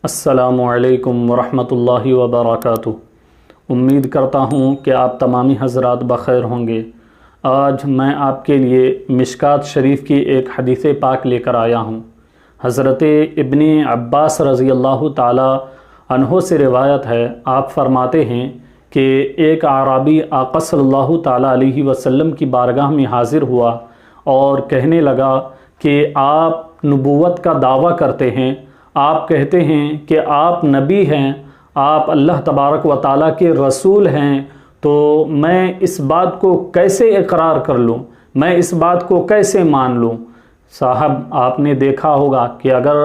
السلام علیکم ورحمۃ اللہ وبرکاتہ۔ امید کرتا ہوں کہ آپ تمامی حضرات بخیر ہوں گے۔ آج میں آپ کے لیے مشکات شریف کی ایک حدیث پاک لے کر آیا ہوں۔ حضرت ابن عباس رضی اللہ تعالی عنہ سے روایت ہے، آپ فرماتے ہیں کہ ایک اعرابی آقا صلی اللہ تعالی علیہ وسلم کی بارگاہ میں حاضر ہوا اور کہنے لگا کہ آپ نبوت کا دعویٰ کرتے ہیں، آپ کہتے ہیں کہ آپ نبی ہیں، آپ اللہ تبارک و تعالیٰ کے رسول ہیں، تو میں اس بات کو کیسے اقرار کر لوں، میں اس بات کو کیسے مان لوں؟ صاحب، آپ نے دیکھا ہوگا کہ اگر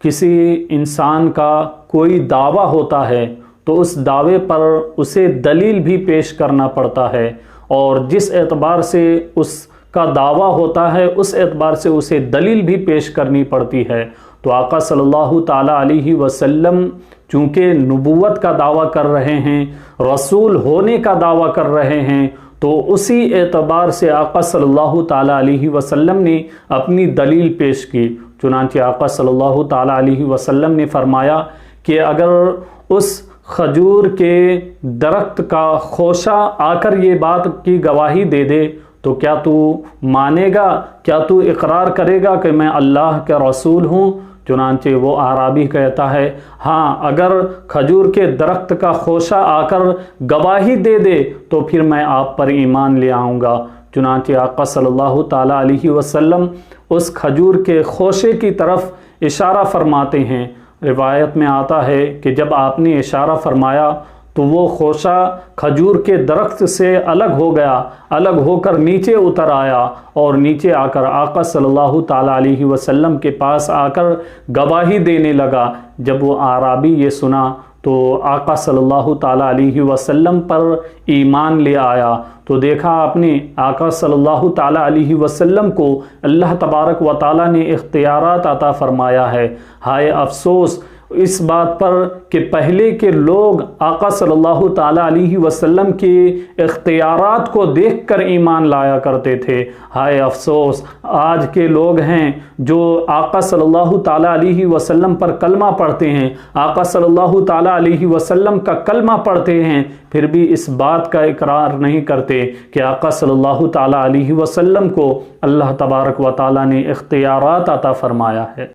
کسی انسان کا کوئی دعویٰ ہوتا ہے تو اس دعوے پر اسے دلیل بھی پیش کرنا پڑتا ہے، اور جس اعتبار سے اس کا دعویٰ ہوتا ہے اس اعتبار سے اسے دلیل بھی پیش کرنی پڑتی ہے۔ تو آقا صلی اللہ تعالیٰ علیہ وسلم چونکہ نبوت کا دعویٰ کر رہے ہیں، رسول ہونے کا دعویٰ کر رہے ہیں، تو اسی اعتبار سے آقا صلی اللہ تعالیٰ علیہ وسلم نے اپنی دلیل پیش کی۔ چنانچہ آقا صلی اللہ تعالیٰ علیہ وسلم نے فرمایا کہ اگر اس کھجور کے درخت کا خوشہ آ کر یہ بات کی گواہی دے دے تو کیا تو مانے گا، کیا تو اقرار کرے گا کہ میں اللہ کا رسول ہوں؟ چنانچہ وہ اعرابی کہتا ہے، ہاں، اگر کھجور کے درخت کا خوشہ آ کر گواہی دے دے تو پھر میں آپ پر ایمان لے آؤں گا۔ چنانچہ آقا صلی اللہ تعالیٰ علیہ وسلم اس کھجور کے خوشے کی طرف اشارہ فرماتے ہیں۔ روایت میں آتا ہے کہ جب آپ نے اشارہ فرمایا تو وہ خوشہ کھجور کے درخت سے الگ ہو گیا، الگ ہو کر نیچے اتر آیا، اور نیچے آ کر آقا صلی اللہ تعالیٰ علیہ وسلم کے پاس آ کر گواہی دینے لگا۔ جب وہ اعرابی یہ سنا تو آقا صلی اللہ تعالیٰ علیہ وسلم پر ایمان لے آیا۔ تو دیکھا آپ نے، آقا صلی اللہ تعالیٰ علیہ وسلم کو اللہ تبارک و تعالیٰ نے اختیارات عطا فرمایا ہے۔ ہائے افسوس اس بات پر کہ پہلے کے لوگ آقا صلی اللہ تعالیٰ علیہ وسلم کے اختیارات کو دیکھ کر ایمان لایا کرتے تھے۔ ہائے افسوس آج کے لوگ ہیں جو آقا صلی اللہ تعالیٰ علیہ وسلم پر کلمہ پڑھتے ہیں، آقا صلی اللہ تعالیٰ علیہ وسلم کا کلمہ پڑھتے ہیں، پھر بھی اس بات کا اقرار نہیں کرتے کہ آقا صلی اللہ تعالیٰ علیہ وسلم کو اللہ تبارک و تعالیٰ نے اختیارات عطا فرمایا ہے۔